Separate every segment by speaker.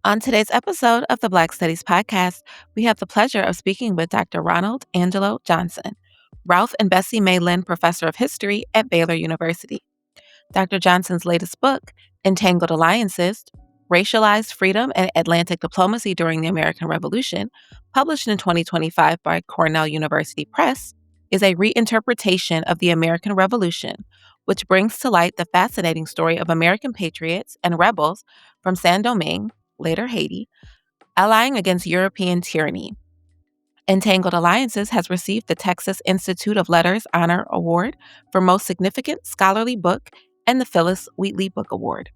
Speaker 1: On today's episode of the Black Studies Podcast, we have the pleasure of speaking with Dr. Ronald Angelo Johnson, Ralph and Bessie May Lynn Professor of History at Baylor University. Dr. Johnson's latest book, Entangled Alliances, Racialized Freedom and Atlantic Diplomacy During the American Revolution, published in 2025 by Cornell University Press, is a reinterpretation of the American Revolution, which brings to light the fascinating story of American patriots and rebels from Saint-Domingue, later Haiti, allying against European tyranny. Entangled Alliances has received the Texas Institute of Letters Honor Award for Most Significant Scholarly Book and the Phillis Wheatley Book Award.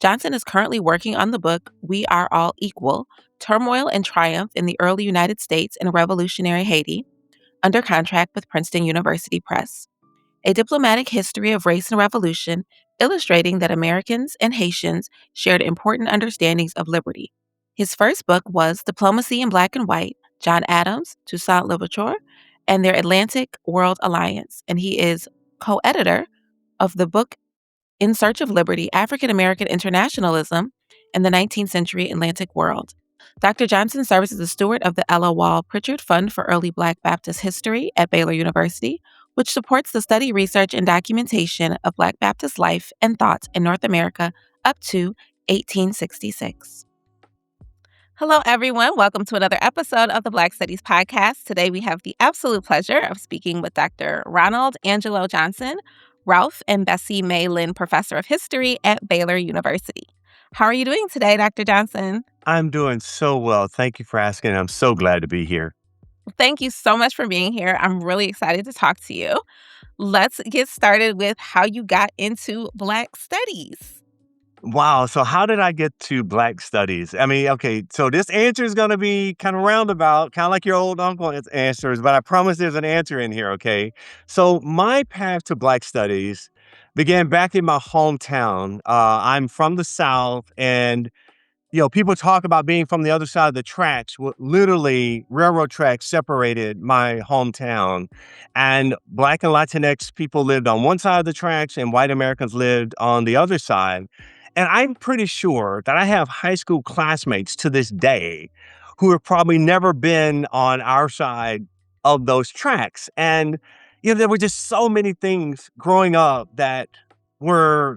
Speaker 1: Johnson is currently working on the book We Are All Equal, Turmoil and Triumph in the Early United States and Revolutionary Haiti, under contract with Princeton University Press. A diplomatic history of race and revolution, illustrating that Americans and Haitians shared important understandings of liberty. His first book was Diplomacy in Black and White, John Adams, Toussaint Louverture, and their Atlantic World Alliance, and he is co-editor of the book In Search of Liberty, African American Internationalism and the 19th-Century Atlantic World. Dr. Johnson serves as the steward of the Ella Wall Pritchard Fund for Early Black Baptist History at Baylor University, which supports the study, research, and documentation of Black Baptist life and thought in North America up to 1866. Hello, everyone. Welcome to another episode of the Black Studies Podcast. Today, we have the absolute pleasure of speaking with Dr. Ronald Angelo Johnson, Ralph and Bessie May Lynn Professor of History at Baylor University. How are you doing today, Dr. Johnson?
Speaker 2: I'm doing so well. Thank you for asking. I'm so glad to be here.
Speaker 1: Thank you so much for being here. I'm really excited to talk to you. Let's get started with how you got into Black Studies.
Speaker 2: Wow. So how did I get to Black Studies? I mean, okay, so this answer is going to be kind of roundabout, kind of like your old uncle's answers, but I promise there's an answer in here, okay? So my path to Black Studies began back in my hometown. I'm from the South, and people talk about being from the other side of the tracks. Well, literally, railroad tracks separated my hometown. And Black and Latinx people lived on one side of the tracks, and white Americans lived on the other side. And I'm pretty sure that I have high school classmates to this day who have probably never been on our side of those tracks. And, there were just so many things growing up that were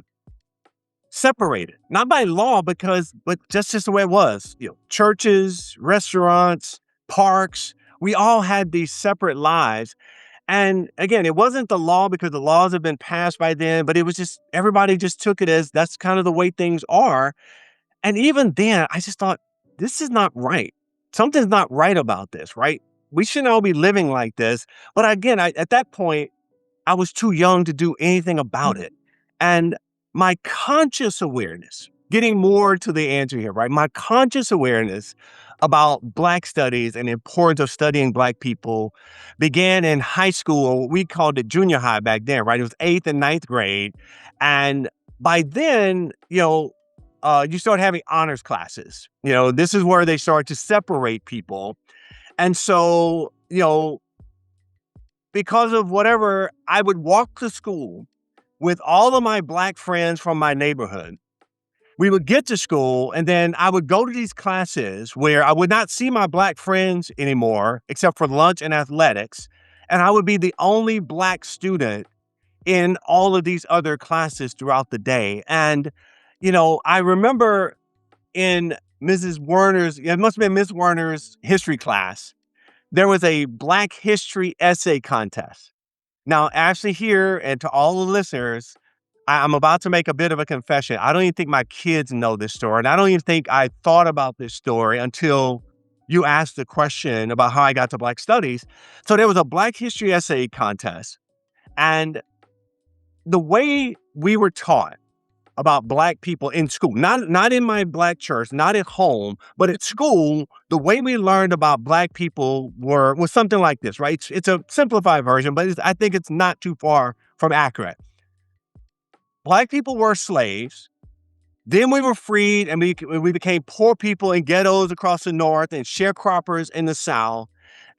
Speaker 2: separated, not by law, but just the way it was. Churches, restaurants, parks, we all had these separate lives. And again, it wasn't the law because the laws have been passed by then, but it was just, everybody just took it as that's kind of the way things are. And even then, I just thought, this is not right. Something's not right about this, right? We shouldn't all be living like this. But again, at that point, I was too young to do anything about it. And my conscious awareness, getting more to the answer here, right? My conscious awareness about Black studies and the importance of studying Black people began in high school. We called it junior high back then, right? It was 8th and 9th grade. And by then, you start having honors classes. This is where they start to separate people. And so, because of whatever, I would walk to school with all of my Black friends from my neighborhood. We would get to school, and then I would go to these classes where I would not see my Black friends anymore, except for lunch and athletics. And I would be the only Black student in all of these other classes throughout the day. And, I remember in Mrs. Werner's, it must have been Miss Werner's history class, there was a Black history essay contest. Now, Ashley here, and to all the listeners, I'm about to make a bit of a confession. I don't even think my kids know this story. And I don't even think I thought about this story until you asked the question about how I got to Black Studies. So there was a Black history essay contest. And the way we were taught about Black people in school, not in my Black church, not at home, but at school, the way we learned about Black people was something like this, right? It's a simplified version, but I think it's not too far from accurate. Black people were slaves. Then we were freed, and we became poor people in ghettos across the North and sharecroppers in the South.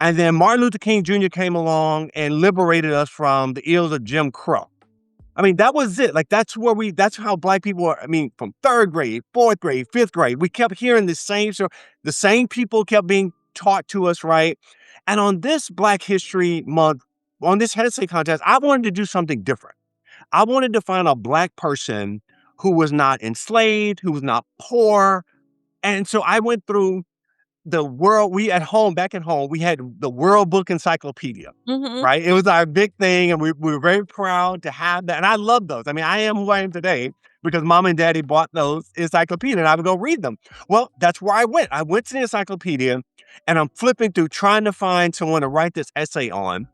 Speaker 2: And then Martin Luther King Jr. came along and liberated us from the ills of Jim Crow. I mean, that was it. Like, that's how Black people are. I mean, from third grade, fourth grade, fifth grade, we kept hearing the same people kept being taught to us, right? And on this Black History Month, on this essay contest, I wanted to do something different. I wanted to find a Black person who was not enslaved, who was not poor. And so I went through the world. Back at home, we had the World Book Encyclopedia,
Speaker 1: Mhm.
Speaker 2: right? It was our big thing, and we were very proud to have that. And I love those. I mean, I am who I am today because mom and daddy bought those encyclopedias, and I would go read them. Well, that's where I went. I went to the encyclopedia, and I'm flipping through trying to find someone to write this essay on.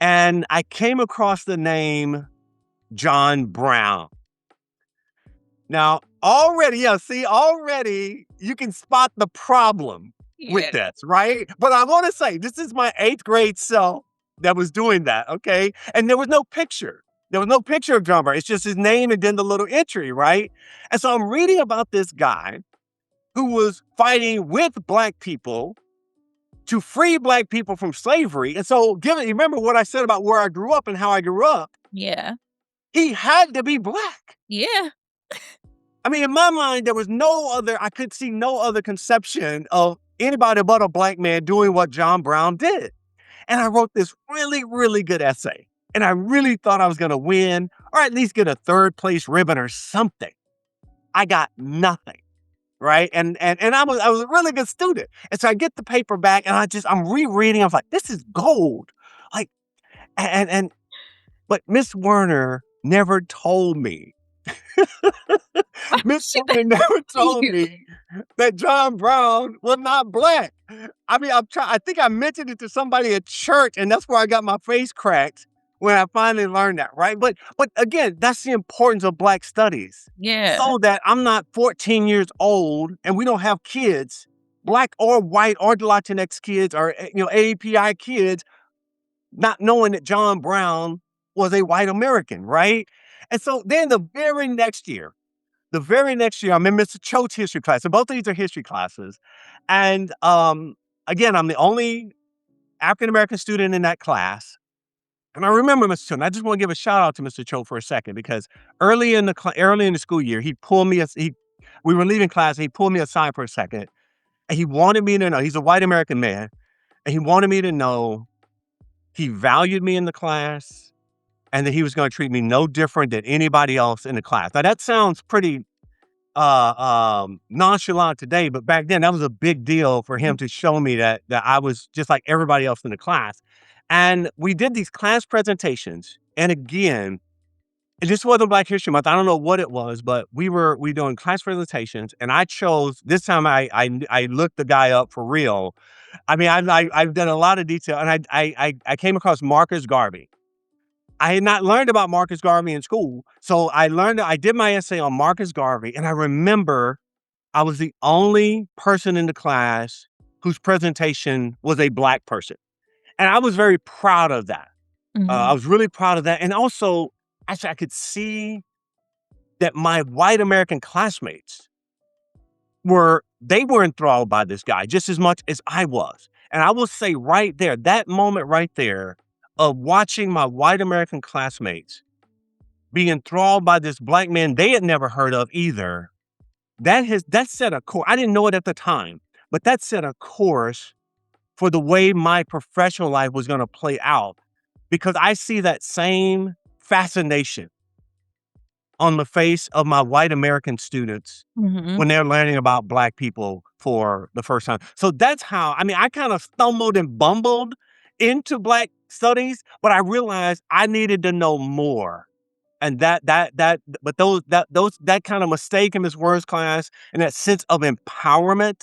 Speaker 2: And I came across the name John Brown. Now, already you can spot the problem with
Speaker 1: Yeah.
Speaker 2: this, right? But I want to say this is my eighth grade self that was doing that, okay? And there was no picture. There was no picture of John Brown. It's just his name and then the little entry, right? And so I'm reading about this guy who was fighting with Black people to free Black people from slavery. And so, remember what I said about where I grew up and how I grew up,
Speaker 1: Yeah.
Speaker 2: he had to be Black.
Speaker 1: Yeah.
Speaker 2: I mean, in my mind, I could see no other conception of anybody but a Black man doing what John Brown did. And I wrote this really, really good essay. And I really thought I was going to win or at least get a third place ribbon or something. I got nothing. Right. And I was a really good student. And so I get the paper back and I'm rereading. I'm like, this is gold. Like, and but Miss Werner never told me. Miss
Speaker 1: She
Speaker 2: Werner never told
Speaker 1: you.
Speaker 2: me that John Brown was not Black. I mean, I think I mentioned it to somebody at church, and that's where I got my face cracked when I finally learned that, right? But again, that's the importance of Black studies.
Speaker 1: Yeah.
Speaker 2: So that I'm not 14 years old and we don't have kids, Black or white or Latinx kids or AAPI kids, not knowing that John Brown was a white American, right? And so then the very next year, I'm in Mr. Cho's history class. So both of these are history classes. And again, I'm the only African American student in that class. And I remember Mr. Cho, and I just want to give a shout out to Mr. Cho for a second because early in the school year, we were leaving class, and he pulled me aside for a second, and he wanted me to know he's a white American man, and he wanted me to know he valued me in the class, and that he was going to treat me no different than anybody else in the class. Now that sounds pretty nonchalant today, but back then that was a big deal for him to show me that I was just like everybody else in the class. And we did these class presentations. And again, this wasn't Black History Month. I don't know what it was, but we doing class presentations, and I chose this time. I looked the guy up for real. I mean, I've done a lot of detail, and I came across Marcus Garvey. I had not learned about Marcus Garvey in school, so I did my essay on Marcus Garvey, and I remember I was the only person in the class whose presentation was a Black person. And I was very proud of that. I
Speaker 1: Mhm.
Speaker 2: was really proud of that. And also, actually, I could see that my white American classmates they were enthralled by this guy just as much as I was. And I will say right there, that moment right there of watching my white American classmates be enthralled by this Black man they had never heard of either, that set a course. I didn't know it at the time, but that set a course for the way my professional life was going to play out, because I see that same fascination on the face of my white American students
Speaker 1: Mhm.
Speaker 2: when they're learning about Black people for the first time. So that's how, I mean, I kind of stumbled and bumbled into Black studies, but I realized I needed to know more. And that kind of mistake in Miss Word's class and that sense of empowerment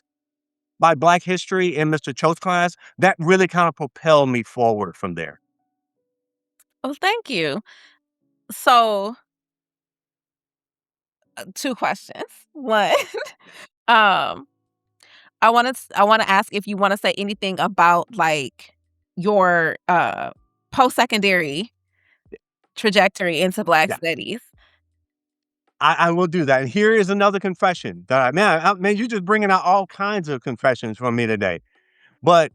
Speaker 2: by Black history in Mr. Cho's class, that really kind of propelled me forward from there.
Speaker 1: Well, thank you. So, 2 questions. One, um, I wanna ask if you wanna say anything about, like, your, post-secondary trajectory into Black
Speaker 2: Yeah,
Speaker 1: studies.
Speaker 2: I will do that. And here is another confession that man, you just bringing out all kinds of confessions from me today. But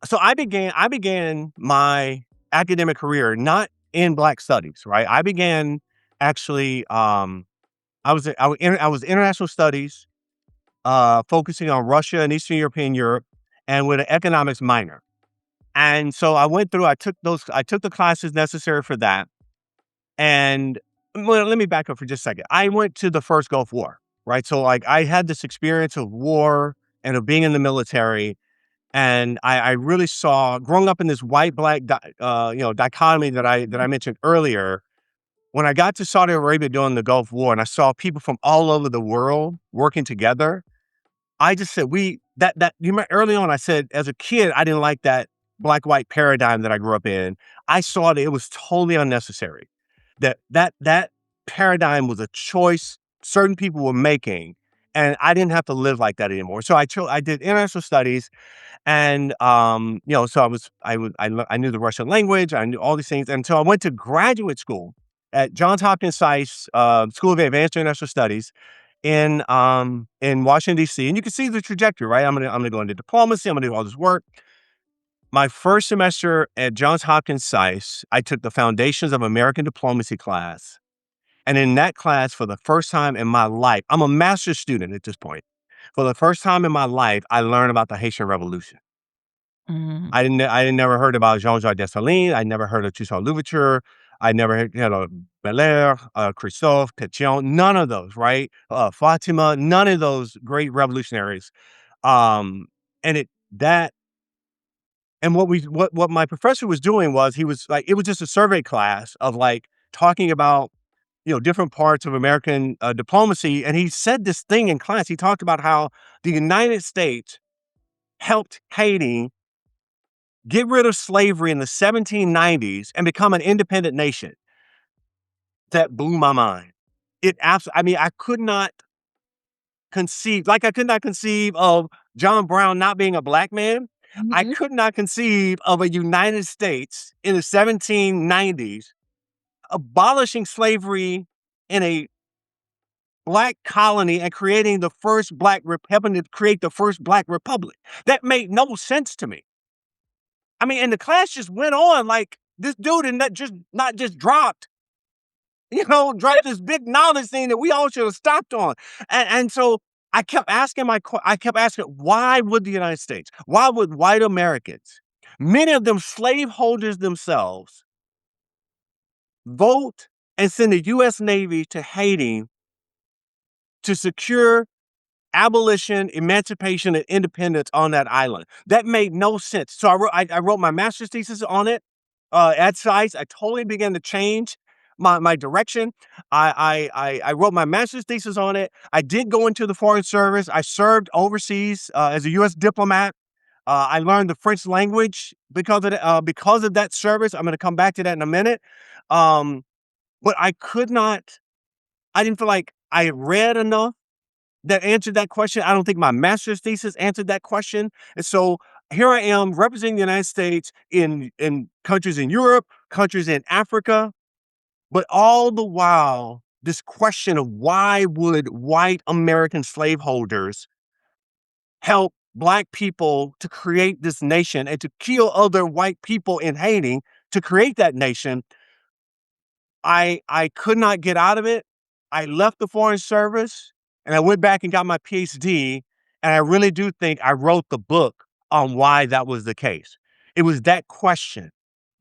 Speaker 2: so I began my academic career not in Black studies, right? I began actually, I was international studies, focusing on Russia and Eastern European Europe, and with an economics minor. And so I took the classes necessary for that. And well, let me back up for just a second. I went to the first Gulf War, right? So like I had this experience of war and of being in the military. And I really saw growing up in this white black dichotomy that I mentioned earlier. When I got to Saudi Arabia during the Gulf War and I saw people from all over the world working together, I just said, we that you remember early on, I said, as a kid, I didn't like that black white paradigm that I grew up in. I saw that it was totally unnecessary. That paradigm was a choice certain people were making, and I didn't have to live like that anymore. So I did international studies, and so I knew the Russian language, I knew all these things, and so I went to graduate school at Johns Hopkins SAIS School of Advanced International Studies in Washington, D.C., and you can see the trajectory, right? I'm gonna go into diplomacy, I'm gonna do all this work. My first semester at Johns Hopkins SAIS, I took the Foundations of American Diplomacy class, and in that class, for the first time in my life, I'm a master's student at this point. For the first time in my life, I learned about the Haitian Revolution.
Speaker 1: Mm.
Speaker 2: I didn't never heard about Jean-Jacques Dessalines, I never heard of Toussaint Louverture, I never heard, Baylor, Christophe, Pétion, none of those, right? Fatima, none of those great revolutionaries. Um, and it that and what my professor was doing was he was like it was just a survey class of like talking about different parts of American diplomacy, and he said this thing in class. He talked about how the United States helped Haiti get rid of slavery in the 1790s and become an independent nation. That blew my mind. I mean, I could not I could not conceive of John Brown not being a black man. I
Speaker 1: Mhm.
Speaker 2: could not conceive of a United States in the 1790s abolishing slavery in a black colony and creating the first helping to create the first black republic. That made no sense to me. I mean, and the class just went on like this dude and not just dropped, dropped this big knowledge thing that we all should have stopped on. And so I kept asking, why would the United States, why would white Americans, many of them slaveholders themselves, vote and send the US Navy to Haiti to secure abolition, emancipation, and independence on that island? That made no sense. So I wrote my master's thesis on it at SAIS. I totally began to change my direction. I wrote my master's thesis on it. I did go into the foreign service. I served overseas as a U.S. diplomat. I learned the French language because of that service. I'm going to come back to that in a minute. Um, but I could not. I didn't feel like I had read enough that answered that question. I don't think my master's thesis answered that question. And so here I am representing the United States in countries in Europe, countries in Africa, but all the while, this question of why would white American slaveholders help black people to create this nation and to kill other white people in Haiti to create that nation, I could not get out of it. I left the Foreign Service and I went back and got my PhD. And I really do think I wrote the book on why that was the case. It was that question.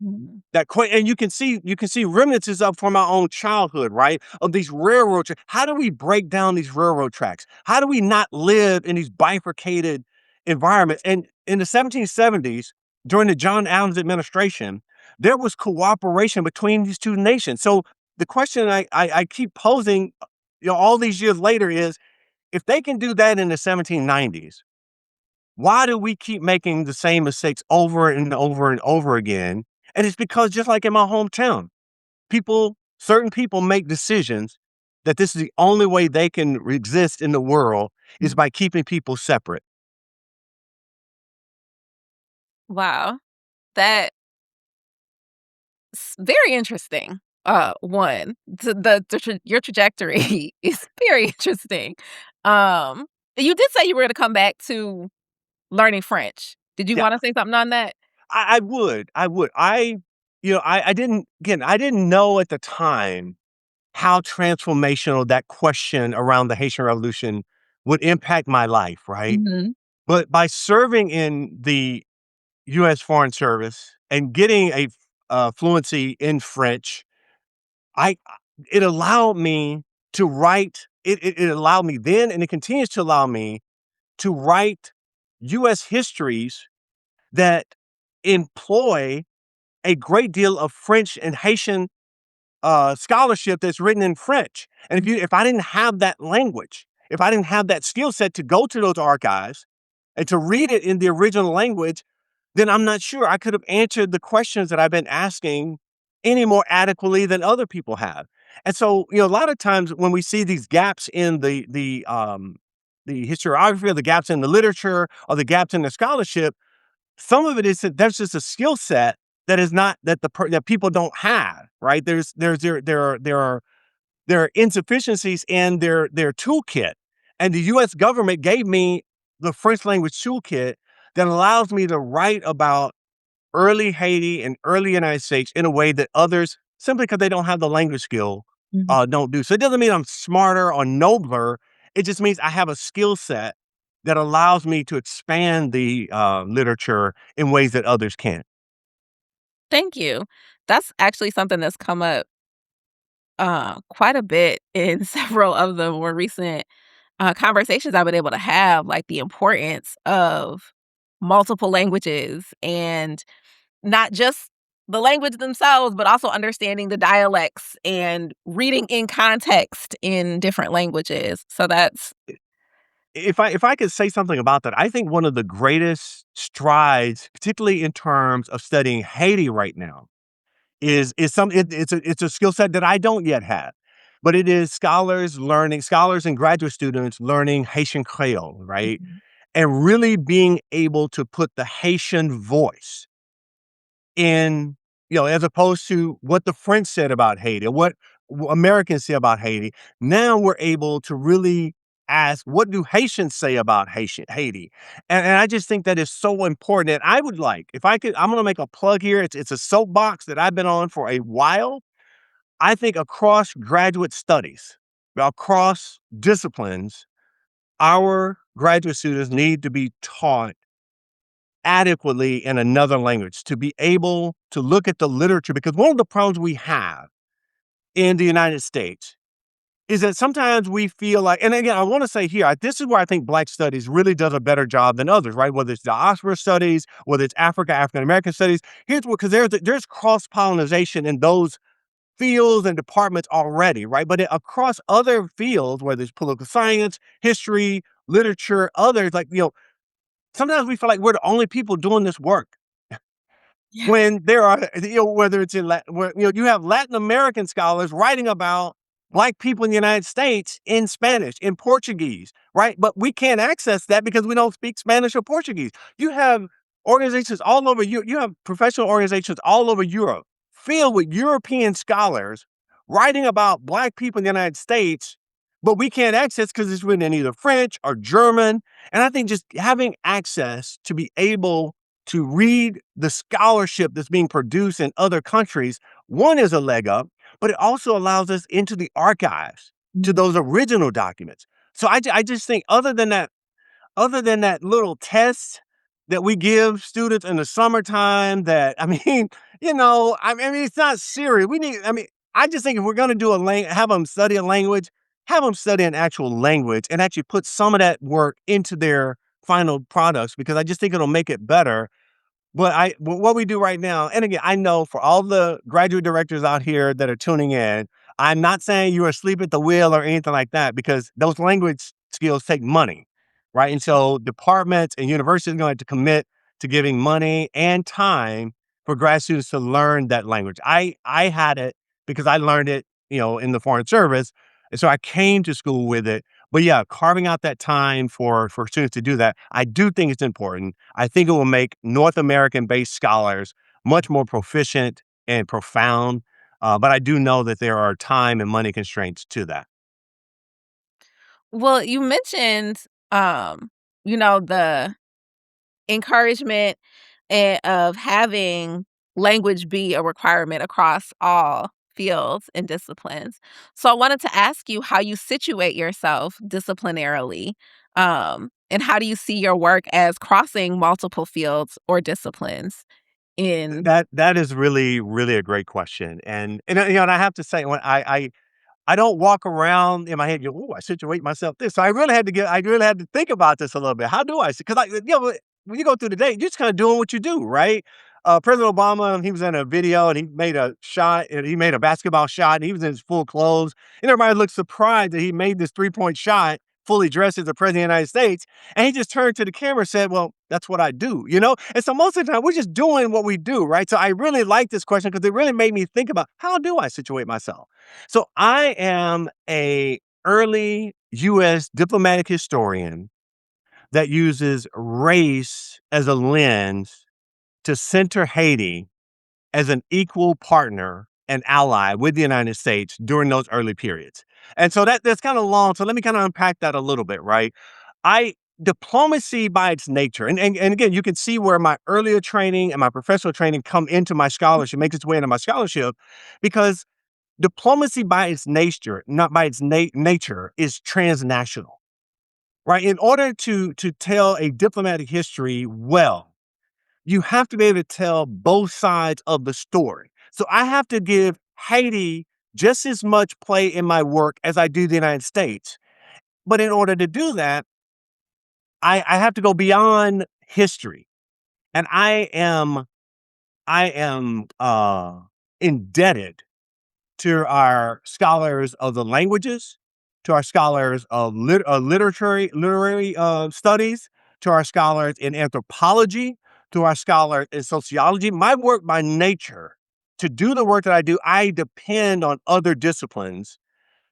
Speaker 1: Mhm.
Speaker 2: And you can see remnants of from our own childhood, right? Of these railroad tracks. How do we break down these railroad tracks? How do we not live in these bifurcated environments? And in the 1770s, during the John Adams administration, there was cooperation between these two nations. So the question I keep posing, all these years later is if they can do that in the 1790s, why do we keep making the same mistakes over and over and over again? And it's because just like in my hometown, certain people make decisions that this is the only way they can exist in the world is by keeping people separate.
Speaker 1: Wow. That's very interesting. One, your trajectory is very interesting. Um, you did say you were gonna come back to learning French. Did you
Speaker 2: Yeah,
Speaker 1: wanna say something on that?
Speaker 2: I would. I didn't know at the time how transformational that question around the Haitian Revolution would impact my life, right?
Speaker 1: Mhm.
Speaker 2: But by serving in the U.S. Foreign Service and getting a fluency in French, I it allowed me to write. It allowed me then, and it continues to allow me to write U.S. histories that employ a great deal of French and Haitian scholarship that's written in French. And if I didn't have that language, if I didn't have that skill set to go to those archives and to read it in the original language, then I'm not sure I could have answered the questions that I've been asking any more adequately than other people have. And so, a lot of times when we see these gaps in the historiography, or the gaps in the literature, or the gaps in the scholarship, some of it is that there's just a skill set that is not that people don't have, right? There are insufficiencies in their toolkit, and the U.S. government gave me the French language toolkit that allows me to write about early Haiti and early United States in a way that others, simply because they don't have the language skill,
Speaker 1: Mhm.
Speaker 2: don't do. So it doesn't mean I'm smarter or nobler. It just means I have a skill set that allows me to expand the literature in ways that others can't.
Speaker 1: Thank you. That's actually something that's come up, quite a bit in several of the more recent, conversations I've been able to have, like the importance of multiple languages and not just the language themselves, but also understanding the dialects and reading in context in different languages. So that's
Speaker 2: If I could say something about that, I think one of the greatest strides, particularly in terms of studying Haiti right now, it's a skill set that I don't yet have, but it is scholars and graduate students learning Haitian Creole, right?
Speaker 1: Mhm.
Speaker 2: And really being able to put the Haitian voice in, as opposed to what the French said about Haiti, or what Americans say about Haiti. Now we're able to really ask, what do Haitians say about Haiti? And I just think that is so important. And I would like, if I could, I'm going to make a plug here. It's a soapbox that I've been on for a while. I think across graduate studies, across disciplines, our graduate students need to be taught adequately in another language to be able to look at the literature, because one of the problems we have in the United States is that sometimes we feel like, and again, I want to say here, this is where I think Black studies really does a better job than others, right? Whether it's diaspora studies, whether it's African American studies. Here's what, because there's cross pollination in those fields and departments already, right? But across other fields, whether it's political science, history, literature, others, like, sometimes we feel like we're the only people doing this work.
Speaker 1: Yeah.
Speaker 2: When there are, whether it's in Latin, where, you have Latin American scholars writing about Black people in the United States in Spanish, in Portuguese, right? But we can't access that because we don't speak Spanish or Portuguese. You have organizations all over you have professional organizations all over Europe filled with European scholars writing about Black people in the United States, but we can't access because it's written in either French or German. And I think just having access to be able to read the scholarship that's being produced in other countries, one is a leg up, but it also allows us into the archives to
Speaker 1: Mhm.
Speaker 2: those original documents. So I just think, other than that little test that we give students in the summertime, that, I mean, it's not serious. I just think if we're going to do have them study a language, have them study an actual language and actually put some of that work into their final products, because I just think it'll make it better. But what we do right now, and again, I know for all the graduate directors out here that are tuning in, I'm not saying you're asleep at the wheel or anything like that, because those language skills take money, right? And so departments and universities are going to have to commit to giving money and time for grad students to learn that language. I had it because I learned it, in the foreign service, and so I came to school with it. But yeah, carving out that time for students to do that, I do think it's important. I think it will make North American-based scholars much more proficient and profound, but I do know that there are time and money constraints to that.
Speaker 1: Well, you mentioned, um, the encouragement of having language be a requirement across all fields and disciplines. So I wanted to ask you how you situate yourself disciplinarily, and how do you see your work as crossing multiple fields or disciplines in.
Speaker 2: That is really, really a great question, and I have to say, when I don't walk around in my head, "Ooh, I situate myself this." So I really had to think about this a little bit. How do I? Because when you go through the day, you're just kind of doing what you do, right? President Obama, he was in a video and he made a shot and he made a basketball shot and he was in his full clothes. And everybody looked surprised that he made this 3-point shot fully dressed as the president of the United States. And he just turned to the camera and said, well, that's what I do, you know? And so most of the time we're just doing what we do, right? So I really like this question because it really made me think about how do I situate myself? So I am a early US diplomatic historian that uses race as a lens to center Haiti as an equal partner and ally with the United States during those early periods. And so that's kind of long. So let me kind of unpack that a little bit, right? I Diplomacy by its nature, and again, you can see where my earlier training and my professional training come into my scholarship, makes its way into my scholarship, because diplomacy by its nature, not by its nature, is transnational, right? In order to tell a diplomatic history well, you have to be able to tell both sides of the story. So I have to give Haiti just as much play in my work as I do the United States. But in order to do that, I have to go beyond history. And I am indebted to our scholars of the languages, to our scholars of literary studies, to our scholars in anthropology, to our scholars in sociology. My work by nature, to do the work that I do, I depend on other disciplines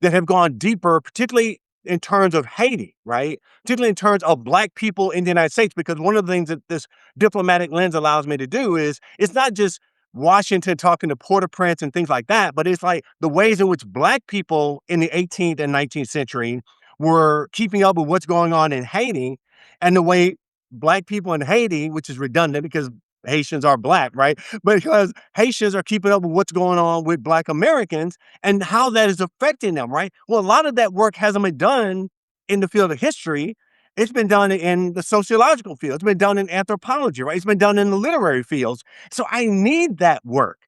Speaker 2: that have gone deeper, particularly in terms of Haiti, right? Particularly in terms of Black people in the United States, because one of the things that this diplomatic lens allows me to do is it's not just Washington talking to Port-au-Prince and things like that, but it's like the ways in which Black people in the 18th and 19th century were keeping up with what's going on in Haiti, and the way Black people in Haiti, which is redundant because Haitians are Black, right? Because Haitians are keeping up with what's going on with Black Americans and how that is affecting them, right? Well, a lot of that work hasn't been done in the field of history. It's been done in the sociological field. It's been done in anthropology, right? It's been done in the literary fields. So I need that work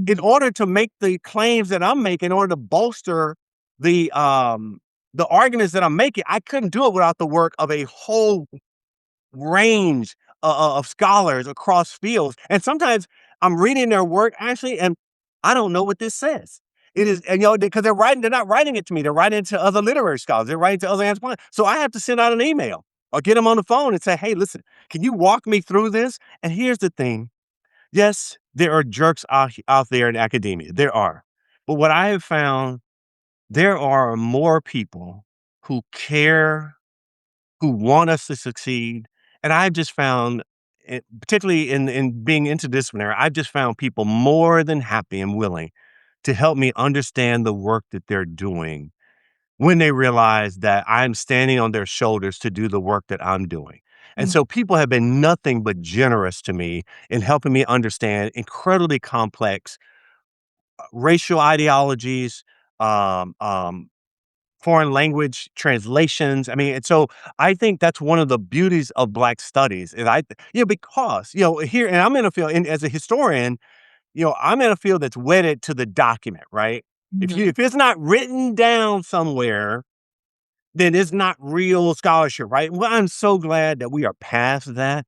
Speaker 2: in order to make the claims that I'm making, in order to bolster the um the arguments that I'm making. I couldn't do it without the work of a whole range of scholars across fields. And sometimes I'm reading their work actually, and I don't know what this says. It is, and because they're not writing it to me, they're writing it to other literary scholars, they're writing to other anthropologists. So I have to send out an email or get them on the phone and say, hey, listen, can you walk me through this? And here's the thing. Yes, there are jerks out there in academia. There are. But what I have found, there are more people who care, who want us to succeed. And I've just found, particularly in being interdisciplinary, I've just found people more than happy and willing to help me understand the work that they're doing when they realize that I'm standing on their shoulders to do the work that I'm doing. And
Speaker 1: Mm,
Speaker 2: so people have been nothing but generous to me in helping me understand incredibly complex racial ideologies, um, um, foreign language translations. I mean, and so I think that's one of the beauties of Black studies. And because, here, and I'm in a field, and as a historian, I'm in a field that's wedded to the document, right?
Speaker 1: mhm,
Speaker 2: If it's not written down somewhere, then it's not real scholarship, right? Well, I'm so glad that we are past that.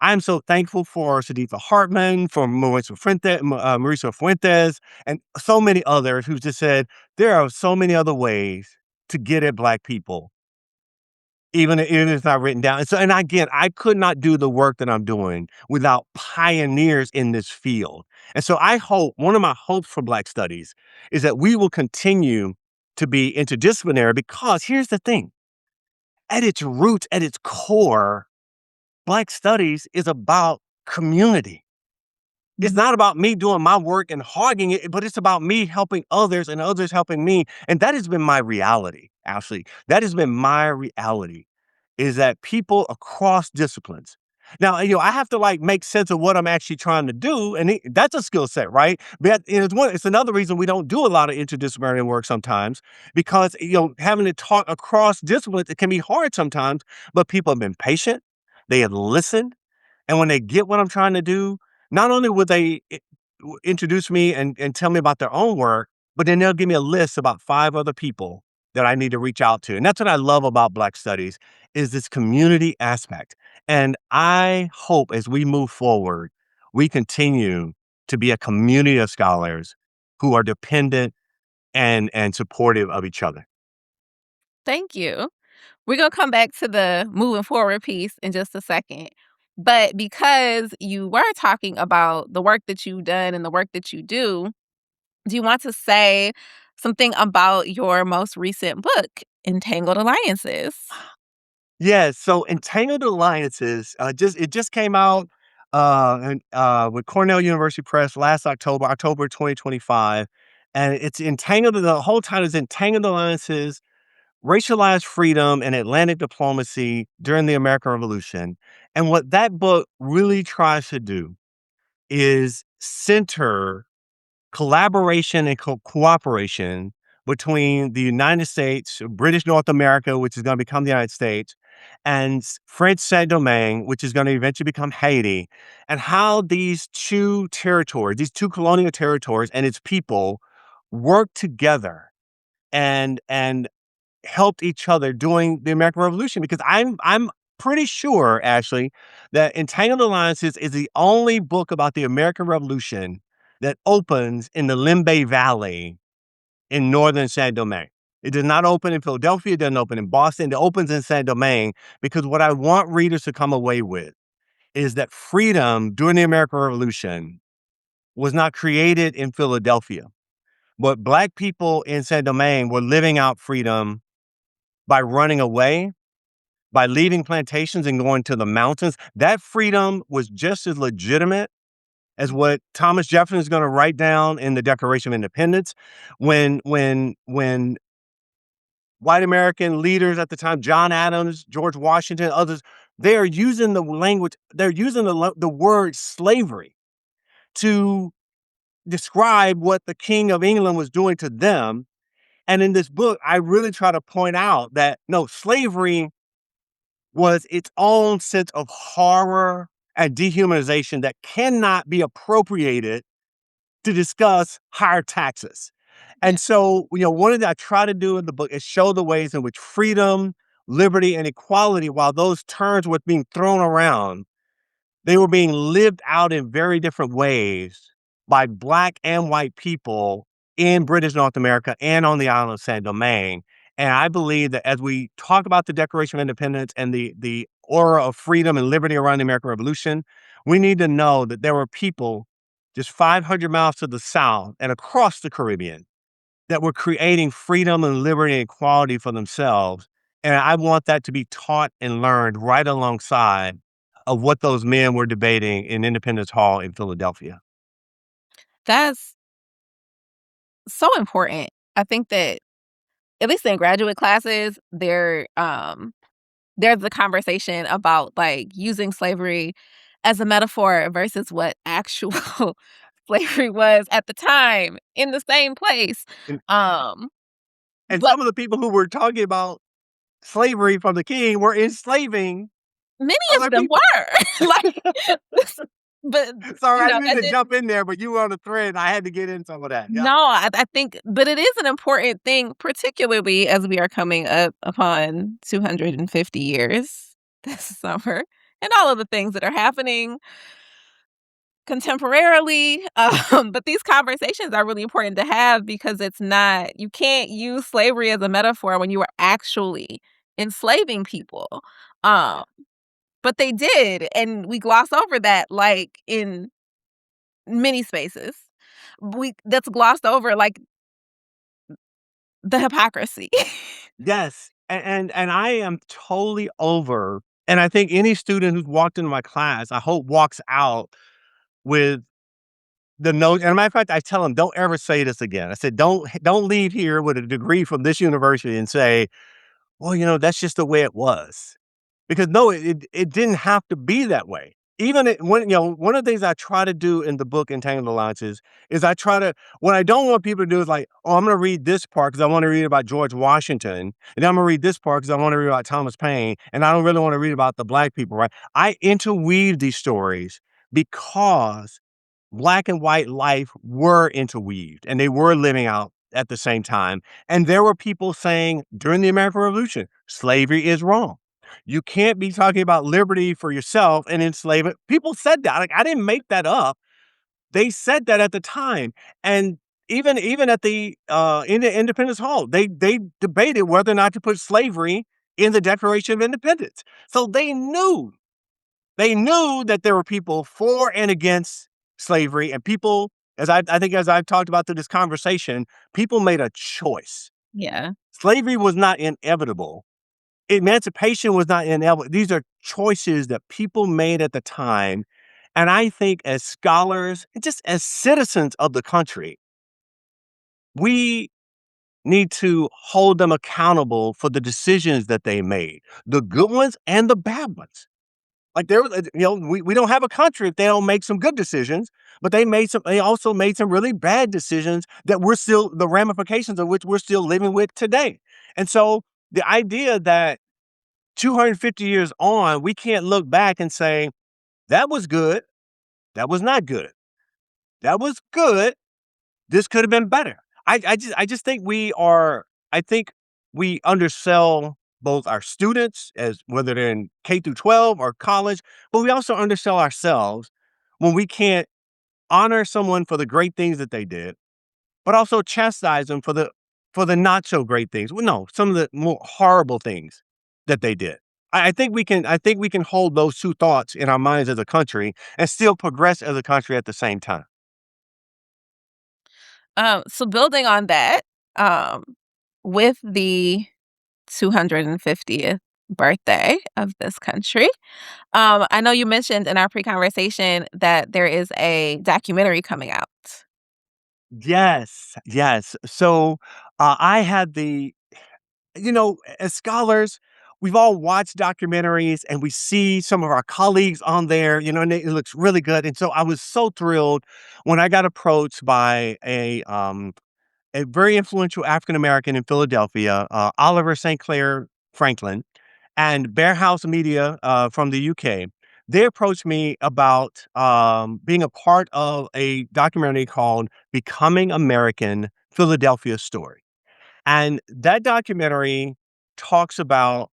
Speaker 2: I'm so thankful for Saditha Hartman, for Marisa Fuentes, and so many others who just said there are so many other ways to get at Black people, even if it's not written down. And again, I could not do the work that I'm doing without pioneers in this field. And so I hope one of my hopes for Black studies is that we will continue to be interdisciplinary because here's the thing, at its roots, at its core, Black studies is about community. It's
Speaker 1: mhm,
Speaker 2: not about me doing my work and hogging it, but it's about me helping others and others helping me. And that has been my reality, Ashley. That has been my reality is that people across disciplines. Now, I have to like make sense of what I'm actually trying to do, and that's a skill set, right? But it's another reason we don't do a lot of interdisciplinary work sometimes because having to talk across disciplines, it can be hard sometimes. But people have been patient, they have listened, and when they get what I'm trying to do, not only would they introduce me and tell me about their own work, but then they'll give me a list about 5 other people that I need to reach out to. And that's what I love about Black Studies is this community aspect. And I hope as we move forward, we continue to be a community of scholars who are dependent and supportive of each other.
Speaker 1: Thank you. We're going to come back to the moving forward piece in just a second. But because you were talking about the work that you've done and the work that you do you want to say something about your most recent book, Entangled Alliances?
Speaker 2: Yes, so Entangled Alliances, just came out with Cornell University Press last October 2025. And it's entangled, the whole title is Entangled Alliances, Racialized Freedom and Atlantic Diplomacy During the American Revolution. And what that book really tries to do is center collaboration and cooperation between the United States, British North America, which is going to become the United States, and French Saint-Domingue, which is going to eventually become Haiti, and how these two territories, these two colonial territories and its people work together and helped each other during the American Revolution. Because I'm pretty sure, Ashley, that Entangled Alliances is the only book about the American Revolution that opens in the Limbe Valley in northern Saint Domingue. It does not open in Philadelphia. It doesn't open in Boston. It opens in Saint Domingue because what I want readers to come away with is that freedom during the American Revolution was not created in Philadelphia, but Black people in Saint Domingue were living out freedom by running away, by leaving plantations and going to the mountains. That freedom was just as legitimate as what Thomas Jefferson is going to write down in the Declaration of Independence. When white American leaders at the time, John Adams, George Washington, others, they are using the language, they're using the word slavery to describe what the King of England was doing to them. And in this book, I really try to point out that no, slavery was its own sense of horror and dehumanization that cannot be appropriated to discuss higher taxes.
Speaker 1: Yeah.
Speaker 2: And so, one of the I try to do in the book is show the ways in which freedom, liberty, and equality, while those terms were being thrown around, they were being lived out in very different ways by Black and white people in British North America and on the island of Saint Domingue. And I believe that as we talk about the Declaration of Independence and the aura of freedom and liberty around the American Revolution, we need to know that there were people just 500 miles to the south and across the Caribbean that were creating freedom and liberty and equality for themselves. And I want that to be taught and learned right alongside of what those men were debating in Independence Hall in Philadelphia.
Speaker 1: That's so important. I think that at least in graduate classes, there's a conversation about like using slavery as a metaphor versus what actual slavery was at the time in the same place.
Speaker 2: And,
Speaker 1: Um,
Speaker 2: and
Speaker 1: but
Speaker 2: some of the people who were talking about slavery from the king were enslaving
Speaker 1: many of
Speaker 2: other
Speaker 1: them
Speaker 2: people.
Speaker 1: were like, but
Speaker 2: Sorry,
Speaker 1: you
Speaker 2: I
Speaker 1: know,
Speaker 2: didn't mean
Speaker 1: and
Speaker 2: to
Speaker 1: then
Speaker 2: jump in there, but you were on the thread. I had to get in some of that. Yeah.
Speaker 1: no, I think, but it is an important thing, particularly as we are coming up upon 250 years this summer, and all of the things that are happening contemporarily. But these conversations are really important to have because it's not, you can't use slavery as a metaphor when you were actually enslaving people. Um, but they did, and we gloss over that like in many spaces. That's glossed over like the hypocrisy.
Speaker 2: Yes. And I am totally over. And I think any student who's walked into my class, I hope walks out with the note. And a matter of fact, I tell them, don't ever say this again. I said, don't leave here with a degree from this university and say, well, that's just the way it was. Because no, it didn't have to be that way. Even one of the things I try to do in the book Entangled Alliances is I try to what I don't want people to do is like, oh, I'm going to read this part because I want to read about George Washington, and I'm going to read this part because I want to read about Thomas Paine, and I don't really want to read about the black people, right? I interweave these stories because black and white life were interweaved and they were living out at the same time. And there were people saying during the American Revolution, slavery is wrong. You can't be talking about liberty for yourself and enslavement. People said that. Like I didn't make that up. They said that at the time. And even at the in the Independence Hall, they debated whether or not to put slavery in the Declaration of Independence. So they knew that there were people for and against slavery, and people, I think, as I've talked about through this conversation, people made a choice.
Speaker 1: Yeah.
Speaker 2: Slavery was not inevitable. Emancipation was not inevitable. These are choices that people made at the time. And I think as scholars, and just as citizens of the country, we need to hold them accountable for the decisions that they made, the good ones and the bad ones. Like there was, we don't have a country if they don't make some good decisions, but they also made some really bad decisions that we're still, the ramifications of which we're still living with today. And so the idea that 250 years on, we can't look back and say, that was good. That was not good. That was good. This could have been better. I just think I think we undersell both our students as whether they're in K through 12 or college, but we also undersell ourselves when we can't honor someone for the great things that they did, but also chastise them for the not so great things. Well, no, some of the more horrible things that they did. I think we can hold those two thoughts in our minds as a country and still progress as a country at the same time.
Speaker 1: So building on that, um, with the 250th birthday of this country, I know you mentioned in our pre-conversation that there is a documentary coming out.
Speaker 2: Yes, yes. So I had as scholars, we've all watched documentaries and we see some of our colleagues on there, and it looks really good. And so I was so thrilled when I got approached by a very influential African American in Philadelphia, Oliver St. Clair Franklin, and Bear House Media from the UK. They approached me about being a part of a documentary called Becoming American Philadelphia Story. And that documentary talks about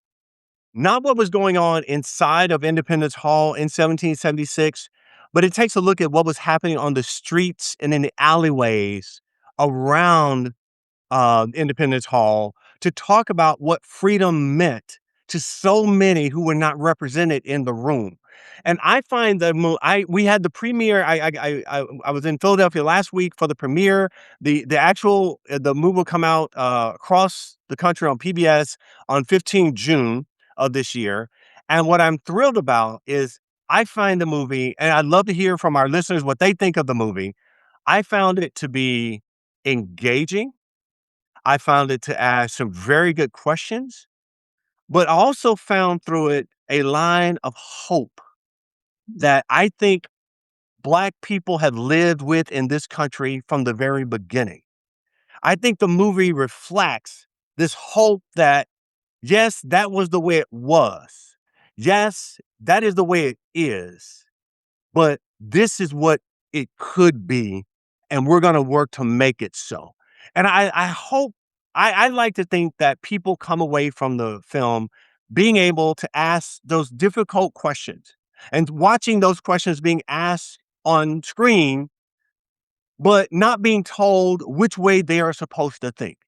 Speaker 2: not what was going on inside of Independence Hall in 1776, but it takes a look at what was happening on the streets and in the alleyways around Independence Hall to talk about what freedom meant to so many who were not represented in the room. And I find the we had the premiere. I was in Philadelphia last week for the premiere. The movie will come out across the country on PBS on 15 June of this year. And what I'm thrilled about is I find the movie, and I'd love to hear from our listeners what they think of the movie. I found it to be engaging. I found it to ask some very good questions, but also found through it a line of hope that I think Black people have lived with in this country from the very beginning. I think the movie reflects this hope that, yes, that was the way it was. Yes, that is the way it is. But this is what it could be, and we're gonna work to make it so. And I hope I like to think that people come away from the film being able to ask those difficult questions and watching those questions being asked on screen, but not being told which way they are supposed to think.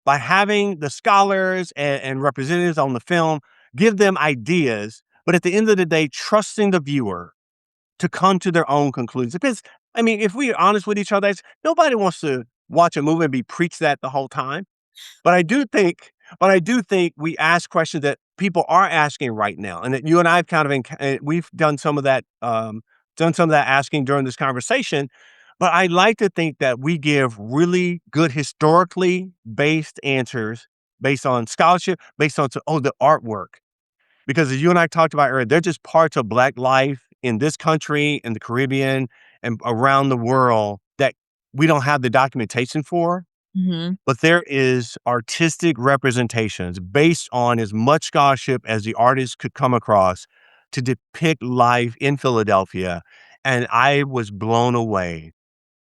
Speaker 2: By having the scholars and representatives on the film give them ideas, but at the end of the day, trusting the viewer to come to their own conclusions. Because, I mean, if we're honest with each other, nobody wants to watch a movie and be preached at the whole time. But I do think we ask questions that people are asking right now, and that you and I have we've done some of that asking during this conversation. But I like to think that we give really good historically based answers based on scholarship, based on the artwork because as you and I talked about earlier, they're just parts of Black life in this country, in the Caribbean, and around the world that we don't have the documentation for.
Speaker 1: Mhm.
Speaker 2: But there is artistic representations based on as much scholarship as the artist could come across to depict life in Philadelphia. And I was blown away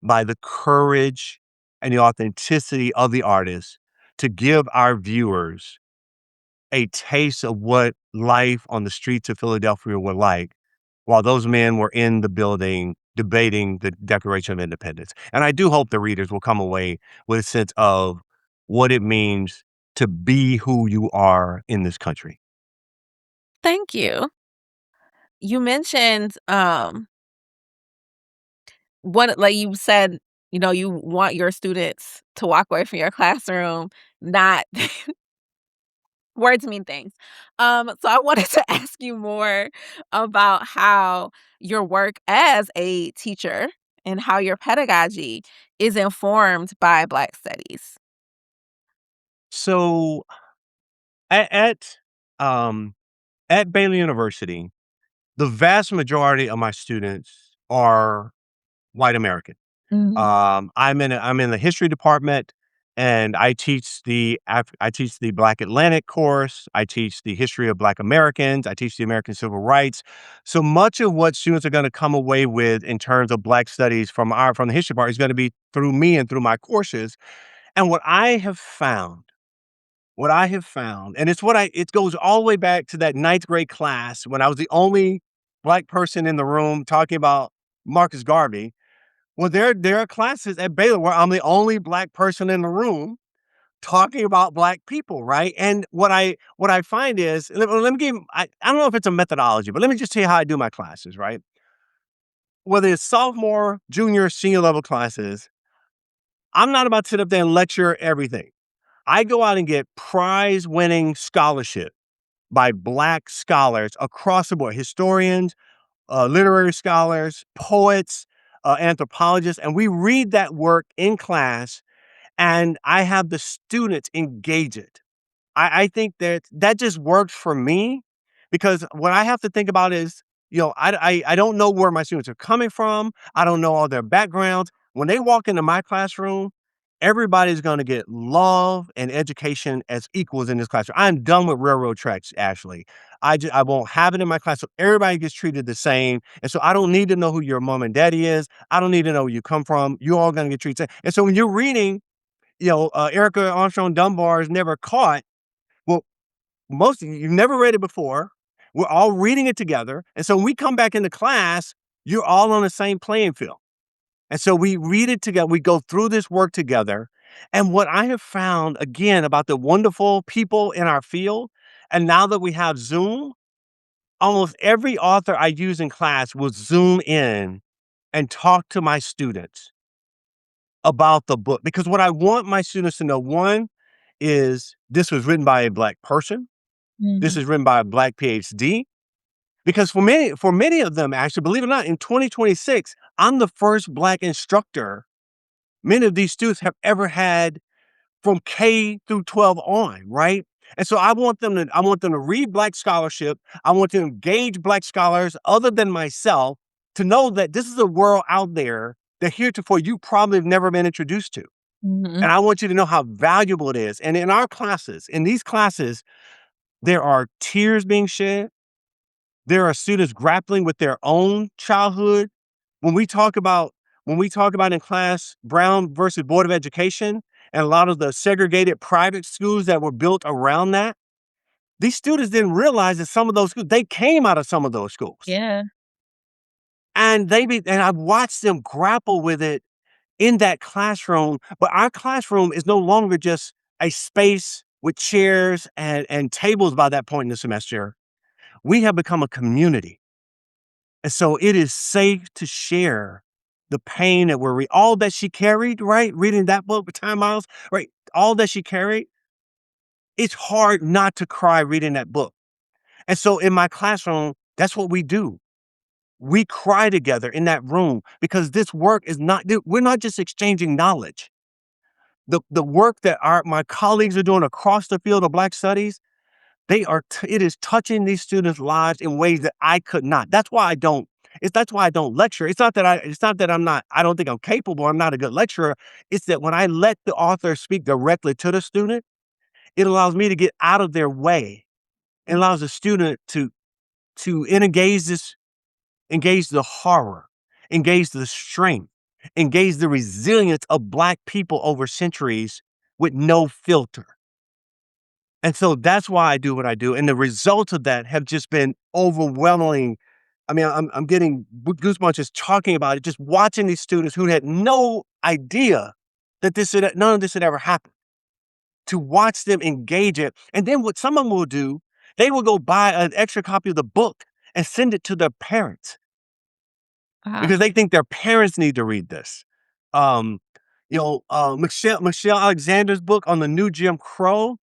Speaker 2: by the courage and the authenticity of the artist to give our viewers a taste of what life on the streets of Philadelphia were like while those men were in the building debating the Declaration of Independence. And I do hope the readers will come away with a sense of what it means to be who you are in this country.
Speaker 1: Thank you. You mentioned, what like you said, you want your students to walk away from your classroom not words mean things. So I wanted to ask you more about how your work as a teacher and how your pedagogy is informed by Black studies.
Speaker 2: So at at, um, at Baylor University, the vast majority of my students are white American.
Speaker 1: Mhm,
Speaker 2: I'm in the history department, and I teach the Black Atlantic course. I teach the history of Black Americans. I teach the American civil rights. So much of what students are going to come away with in terms of Black studies from the history part is going to be through me and through my courses. And what I have found, and it goes all the way back to that ninth grade class when I was the only Black person in the room talking about Marcus Garvey. Well, there are classes at Baylor where I'm the only Black person in the room talking about Black people, right? And what I find is, let me give I don't know if it's a methodology, but let me just tell you how I do my classes, right? Whether it's sophomore, junior, senior level classes, I'm not about to sit up there and lecture everything. I go out and get prize winning scholarship by Black scholars across the board, historians, literary scholars, poets, anthropologists, and we read that work in class, and I have the students engage it. I think that just works for me because what I have to think about is, I don't know where my students are coming from. I don't know all their backgrounds. When they walk into my classroom, everybody's going to get love and education as equals in this classroom. I'm done with railroad tracks, Ashley. I won't have it in my class. So everybody gets treated the same. And so I don't need to know who your mom and daddy is. I don't need to know where you come from. You're all going to get treated. And so when you're reading, Erica Armstrong Dunbar's Never Caught, well, most of you've never read it before. We're all reading it together. And so when we come back into class, you're all on the same playing field. And so we read it together. We go through this work together. And what I have found again about the wonderful people in our field, and now that we have Zoom, almost every author I use in class will Zoom in and talk to my students about the book. Because what I want my students to know, one, is this was written by a Black person. This
Speaker 1: mhm.
Speaker 2: is written by a Black PhD. Because for many of them, actually, believe it or not, in 2026, I'm the first Black instructor many of these students have ever had from K through 12 on, right? And so I want them to read Black scholarship. I want to engage Black scholars other than myself to know that this is a world out there that heretofore you probably have never been introduced to.
Speaker 1: Mhm.
Speaker 2: And I want you to know how valuable it is. And in these classes, there are tears being shed. There are students grappling with their own childhood. When we talk about when we talk about in class Brown versus Board of Education and a lot of the segregated private schools that were built around that, these students didn't realize that some of those schools, they came out of some of those schools.
Speaker 1: Yeah.
Speaker 2: And I've watched them grapple with it in that classroom, but our classroom is no longer just a space with chairs and tables by that point in the semester. We have become a community. And so it is safe to share the pain that all that she carried, right? Reading that book with Time Miles, right? All that she carried, it's hard not to cry reading that book. And so in my classroom, that's what we do. We cry together in that room because this work is not, we're not just exchanging knowledge. The work that my colleagues are doing across the field of Black studies, it is touching these students' lives in ways that I could not. That's why I don't lecture. It's not that I don't think I'm capable, I'm not a good lecturer. It's that when I let the author speak directly to the student, it allows me to get out of their way. It allows the student to engage the horror, engage the strength, engage the resilience of Black people over centuries with no filter. And so that's why I do what I do, and the results of that have just been overwhelming. I mean, I'm getting goosebumps just talking about it, just watching these students who had no idea that none of this had ever happened, to watch them engage it. And then what some of them will do, they will go buy an extra copy of the book and send it to their parents
Speaker 1: Wow.
Speaker 2: because they think their parents need to read this. Um, Michelle Alexander's book on the new Jim Crow.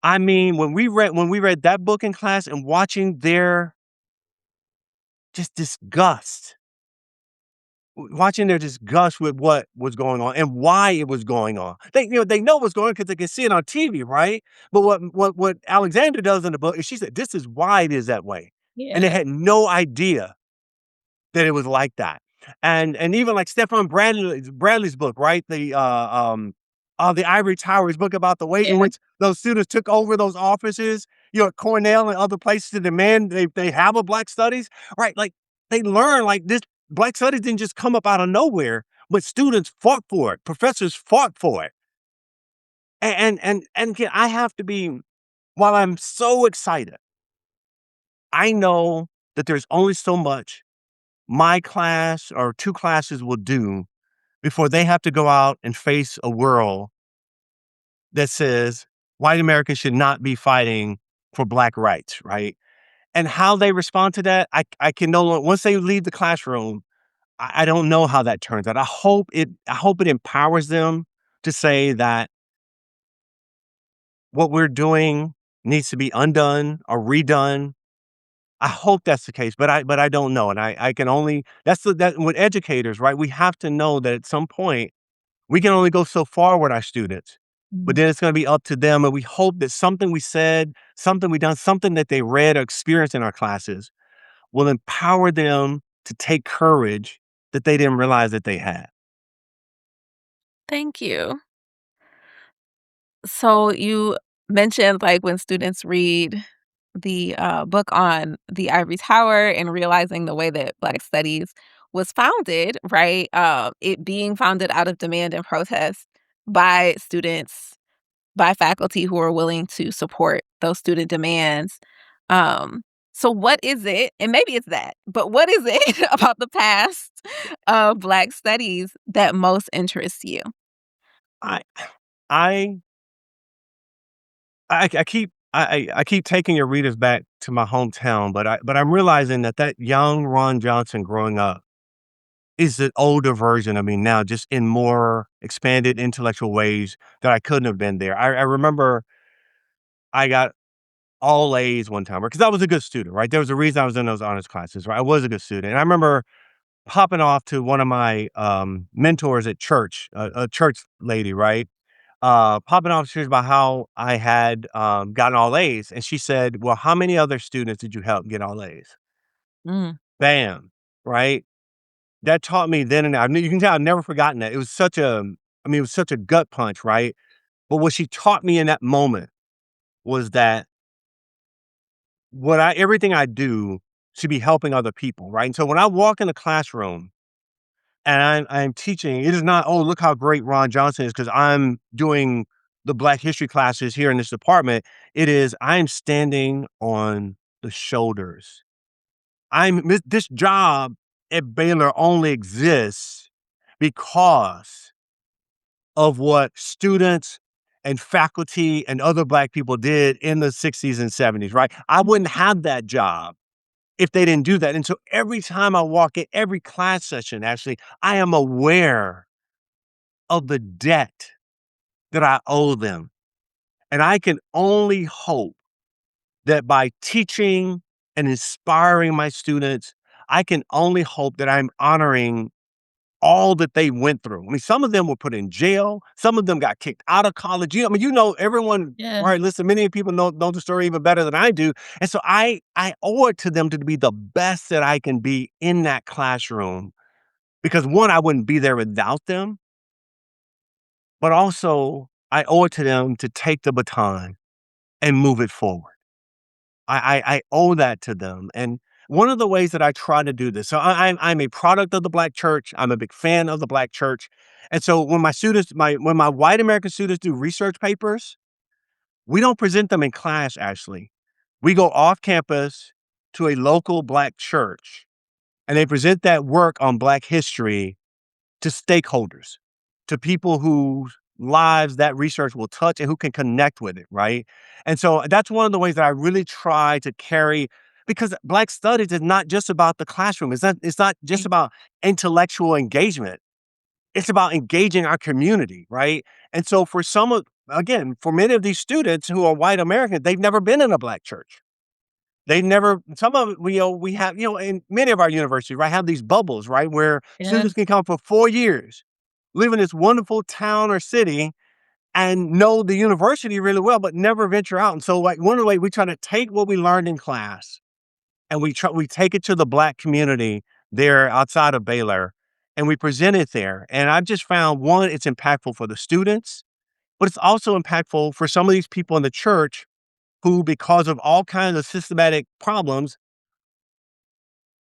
Speaker 2: I mean, when we read that book in class and watching their just disgust, watching their disgust with what was going on and why it was going on. They know what's going on because they can see it on TV, right? But what Alexander does in the book is she said, "This is why it is that way," and they
Speaker 1: Yeah.
Speaker 2: had no idea that it was like that. And even like Stefan Bradley's book, right? The Ivory Tower, his book about the way in
Speaker 1: Yeah.
Speaker 2: which those students took over those offices, at Cornell and other places to demand they have a Black studies, right? Like they learn like this Black studies didn't just come up out of nowhere, but students fought for it, professors fought for it. And again, I have to be while I'm so excited, I know that there's only so much my class or 2 classes will do before they have to go out and face a world that says white Americans should not be fighting for Black rights, right? And how they respond to that, I can no longer once they leave the classroom, I don't know how that turns out. I hope it empowers them to say that what we're doing needs to be undone or redone. I hope that's the case, but I don't know, and I can only that with educators, right? We have to know that at some point we can only go so far with our students, but
Speaker 1: Mhm.
Speaker 2: then it's gonna be up to them, and we hope that something we said, something we done, something that they read or experienced in our classes will empower them to take courage that they didn't realize that they had.
Speaker 1: Thank you. So you mentioned, like, when students read the, book on the Ivory Tower and realizing the way that Black studies was founded, right? It being founded out of demand and protest by students, by faculty who are willing to support those student demands. Um, so what is it, and maybe it's that, but what is it about the past of Black studies that most interests you?
Speaker 2: I I I keep taking your readers back to my hometown, but I'm realizing that that young Ron Johnson growing up is an older version of me now, just in more expanded intellectual ways that I couldn't have been there. I remember I got all A's one time because I was a good student, right? There was a reason I was in those honors classes, right? I was a good student. And I remember popping off to one of my mentors at church, a church lady, right? Popping off to church about how I had gotten all A's. And she said, "Well, how many other students did you help get all A's?"
Speaker 1: Mm,
Speaker 2: Bam, right? That taught me then and now. I mean, you can tell I've never forgotten that. It was such a gut punch, right? But what she taught me in that moment was that everything I do should be helping other people, right? And so when I walk in the classroom and I'm teaching, it is not, oh, look how great Ron Johnson is because I'm doing the Black history classes here in this department. It is I'm standing on the shoulders. This job at Baylor only exists because of what students and faculty and other Black people did in the 60s and 70s, right? I wouldn't have that job if they didn't do that. And so every time I walk in, every class session, actually, I am aware of the debt that I owe them. And I can only hope that by teaching and inspiring my students, I can only hope that I'm honoring all that they went through. I mean, some of them were put in jail. Some of them got kicked out of college. I mean, everyone,
Speaker 1: Yeah.
Speaker 2: right? Listen, many people know the story even better than I do. And so I owe it to them to be the best that I can be in that classroom because one, I wouldn't be there without them, but also I owe it to them to take the baton and move it forward. I owe that to them, and one of the ways that I try to do this, so I'm a product of the Black church. I'm a big fan of the Black church, and so when when my white American students do research papers, we don't present them in class. Actually, we go off campus to a local Black church, and they present that work on Black history to stakeholders, to people whose lives that research will touch and who can connect with it, right? And so that's one of the ways that I really try to carry because Black studies is not just about the classroom. It's not just
Speaker 1: Right.
Speaker 2: about intellectual engagement. It's about engaging our community, right? And so for many of these students who are white Americans, they've never been in a Black church. They never some of it, we have, in many of our universities, right, have these bubbles, right, where
Speaker 1: Yeah.
Speaker 2: students can come for 4 years, live in this wonderful town or city, and know the university really well, but never venture out. And so, like, one of the ways we try to take what we learned in class and we take it to the Black community there outside of Baylor, and we present it there. And I've just found, one, it's impactful for the students, but it's also impactful for some of these people in the church who, because of all kinds of systematic problems,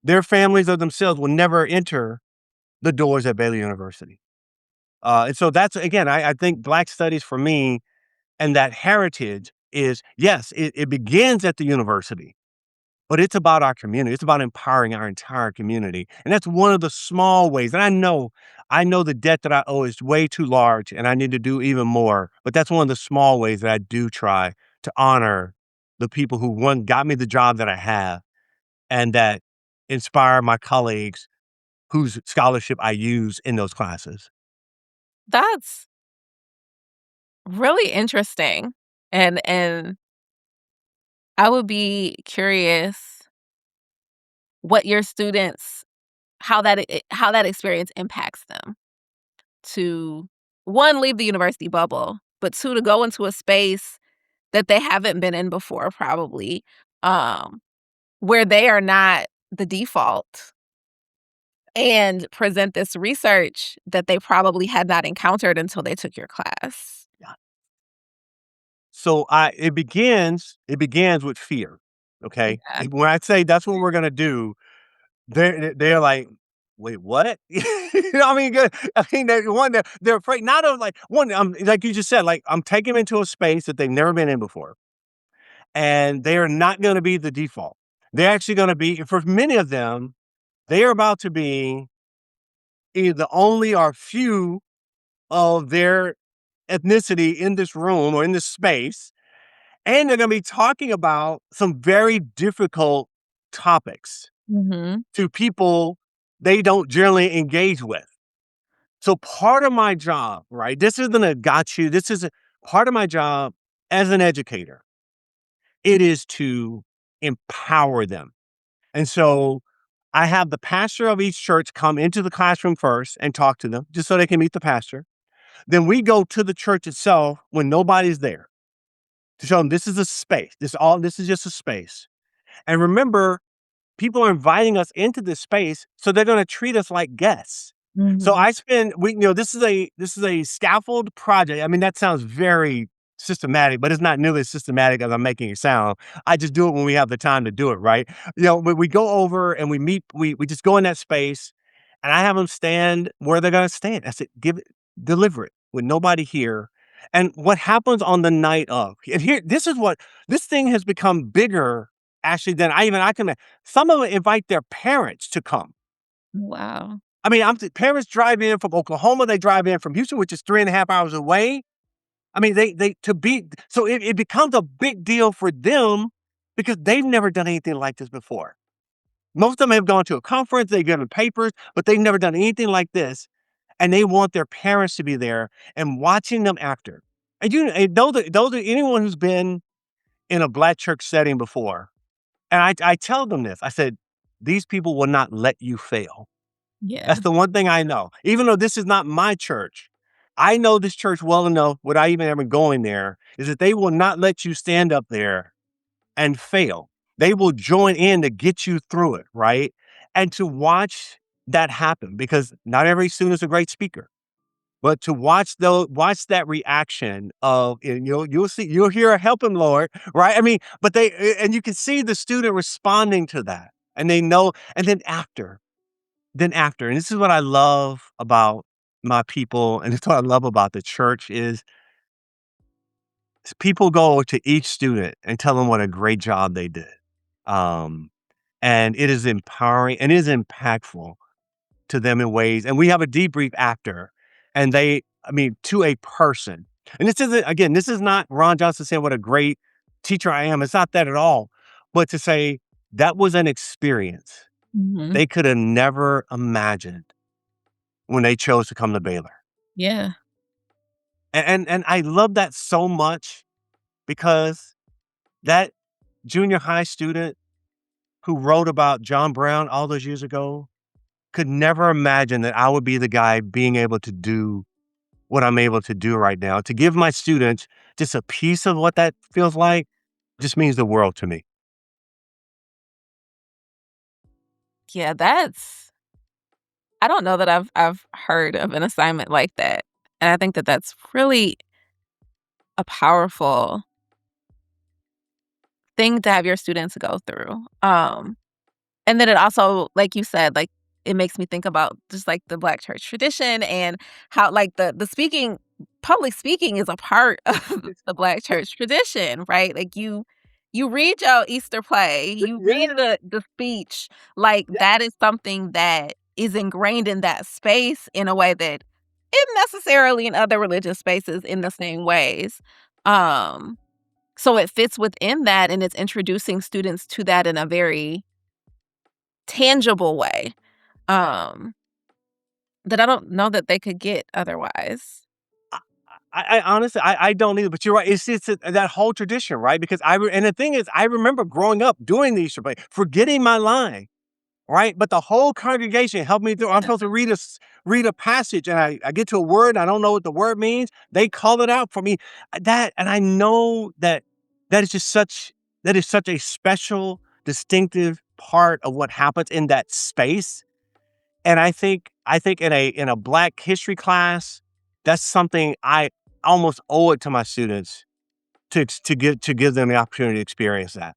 Speaker 2: their families or themselves will never enter the doors at Baylor University. And so that's again, I think Black studies for me and that heritage is yes, it begins at the university, but it's about our community. It's about empowering our entire community, and that's one of the small ways. And I know the debt that I owe is way too large, and I need to do even more. But that's one of the small ways that I do try to honor the people who one got me the job that I have, and that inspire my colleagues whose scholarship I use in those classes.
Speaker 1: That's really interesting. And I would be curious what your students how that experience impacts them to, 1, leave the university bubble, but 2, to go into a space that they haven't been in before probably, um, where they are not the default, and present this research that they probably had not encountered until they took your class.
Speaker 2: Yeah. So it begins with fear. Okay.
Speaker 1: Yeah.
Speaker 2: When I say that's what we're gonna do, they're like, wait, what? I mean, good. I mean, they're afraid not of like one, like you just said, like I'm taking them into a space that they've never been in before. And they are not gonna be the default. They're actually gonna be, for many of them, they are about to be either the only or few of their ethnicity in this room or in this space. And they're gonna be talking about some very difficult topics
Speaker 1: Mhm.
Speaker 2: to people they don't generally engage with. So part of my job, right? This isn't a got you. This is a part of my job as an educator. It is to empower them. And so I have the pastor of each church come into the classroom first and talk to them just so they can meet the pastor. Then we go to the church itself when nobody's there to show them this is a space. This is just a space. And remember, people are inviting us into this space, so they're gonna treat us like guests. So
Speaker 1: Mhm.
Speaker 2: I spend we this is a scaffold project. I mean, that sounds very systematic, but it's not nearly as systematic as I'm making it sound. I just do it when we have the time to do it, right? When we go over and we meet, we just go in that space, and I have them stand where they're gonna stand. I said, "Give it deliver it with nobody here." And what happens on the night of and here this thing has become bigger actually than I can some of them invite their parents to come.
Speaker 1: Wow.
Speaker 2: I mean, parents drive in from Oklahoma, they drive in from Houston, which is 3.5 hours away. I mean, they to be so it becomes a big deal for them because they've never done anything like this before. Most of them have gone to a conference, they've given papers, but they've never done anything like this. And they want their parents to be there and watching them after. And those are anyone who's been in a Black church setting before. And I tell them this. I said, "These people will not let you fail."
Speaker 1: Yeah.
Speaker 2: That's the one thing I know. Even though this is not my church, I know this church well enough without even ever going there, is that they will not let you stand up there and fail. They will join in to get you through it, right? And to watch that happen, because not every student is a great speaker, but to watch that reaction of, and you'll hear a help him, Lord, right? I mean, but and you can see the student responding to that, and they know, and then after, and this is what I love about my people, and it's what I love about the church is people go to each student and tell them what a great job they did. Um, and it is empowering and it is impactful to them in ways. And we have a debrief after, and to a person. And this is not Ron Johnson saying what a great teacher I am. It's not that at all. But to say that was an experience
Speaker 1: Mhm.
Speaker 2: they could have never imagined when they chose to come to Baylor.
Speaker 1: Yeah.
Speaker 2: And I love that so much because that junior high student who wrote about John Brown all those years ago could never imagine that I would be the guy being able to do what I'm able to do right now. To give my students just a piece of what that feels like just means the world to me.
Speaker 1: Yeah, I don't know that I've heard of an assignment like that, and I think that that's really a powerful thing to have your students go through. And then it also, like you said, like, it makes me think about just, like, the Black church tradition and how, like, the speaking public speaking is a part of the Black church tradition, right? Like, you read your Easter play, you read
Speaker 2: Yeah,
Speaker 1: the speech, like,
Speaker 2: yeah.
Speaker 1: that is something that is ingrained in that space in a way that isn't necessarily in other religious spaces in the same ways. Um, so it fits within that, and it's introducing students to that in a very tangible way, um, that I don't know that they could get otherwise.
Speaker 2: I I honestly, I don't either, but you're right. It's that whole tradition, right? Because and the thing is, I remember growing up doing the Easter play, forgetting my line. Right? But the whole congregation helped me through. I'm supposed to read a passage, and I get to a word, and I don't know what the word means. They call it out for me. And I know that is just such a special, distinctive part of what happens in that space. And I think in a Black history class, that's something I almost owe it to my students to give them the opportunity to experience that.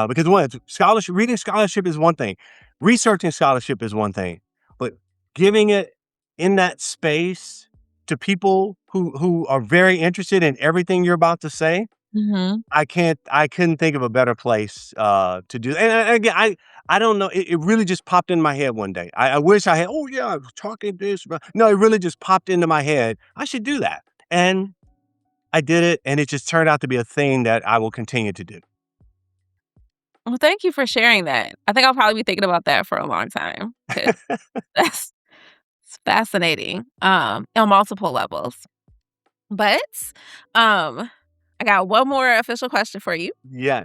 Speaker 2: Because one, scholarship, reading scholarship is one thing, researching scholarship is one thing, but giving it in that space to people who are very interested in everything you're about to say,
Speaker 1: Mhm.
Speaker 2: I couldn't think of a better place to do. And again, I don't know. It really just popped in my head one day. I wish I had. Oh yeah, I was talking this. But no, it really just popped into my head. I should do that, and I did it, and it just turned out to be a thing that I will continue to do.
Speaker 1: Well, thank you for sharing that. I think I'll probably be thinking about that for a long time because that's it's fascinating, on multiple levels. But, um, I got one more official question for you.
Speaker 2: Yeah.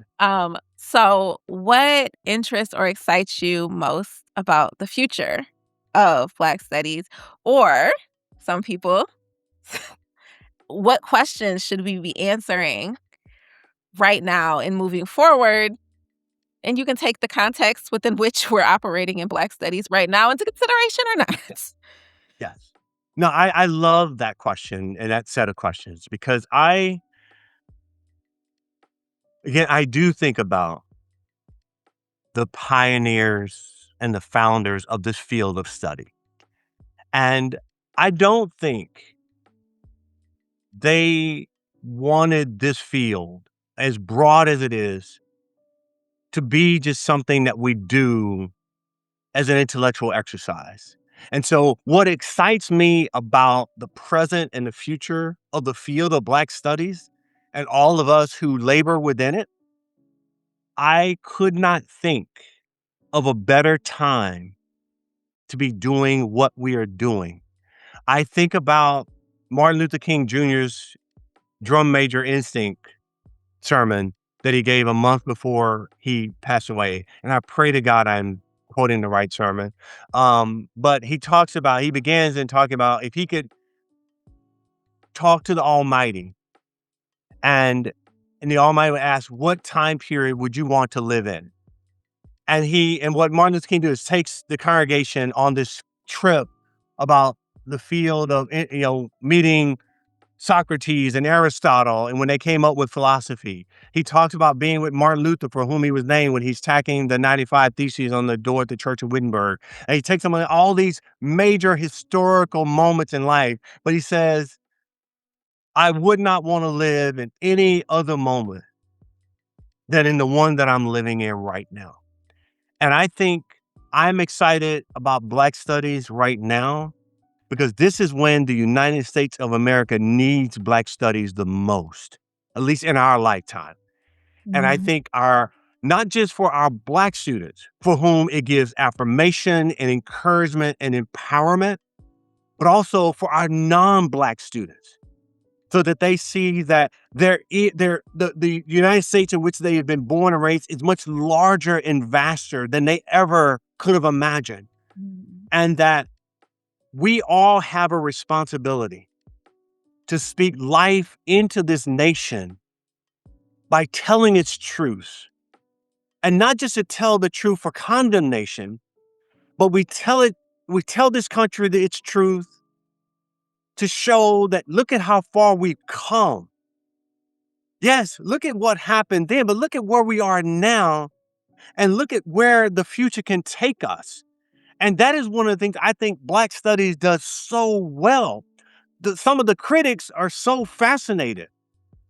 Speaker 1: So what interests or excites you most about the future of Black studies? Or some people, what questions should we be answering right now and moving forward? And you can take the context within which we're operating in Black studies right now into consideration or not.
Speaker 2: Yes. No, I love that question and that set of questions because I do think about the pioneers and the founders of this field of study. And I don't think they wanted this field, as broad as it is, to be just something that we do as an intellectual exercise. And so, what excites me about the present and the future of the field of Black studies and all of us who labor within it, I could not think of a better time to be doing what we are doing. I think about Martin Luther King Jr.'s drum major instinct sermon that he gave a month before he passed away. And I pray to God I'm quoting the right sermon. But he begins in talking about if he could talk to the Almighty and the Almighty would ask, what time period would you want to live in? And what Martin Luther King does is takes the congregation on this trip about the field of, meeting Socrates and Aristotle, and when they came up with philosophy. He talks about being with Martin Luther, for whom he was named, when he's tacking the 95 Theses on the door at the Church of Wittenberg. And he takes them on all these major historical moments in life, but he says, I would not want to live in any other moment than in the one that I'm living in right now. And I think I'm excited about Black studies right now because this is when the United States of America needs Black studies the most, at least in our lifetime. And I
Speaker 1: Mhm.
Speaker 2: think not just for our Black students, for whom it gives affirmation and encouragement and empowerment, but also for our non-Black students, so that they see that the United States in which they have been born and raised is much larger and vaster than they ever could have imagined.
Speaker 1: Mhm.
Speaker 2: And that we all have a responsibility to speak life into this nation by telling its truth. And not just to tell the truth for condemnation, but we tell this country its truth to show that look at how far we've come. Yes, look at what happened then, but look at where we are now and look at where the future can take us. And that is one of the things I think Black studies does so well. Some of the critics are so fascinated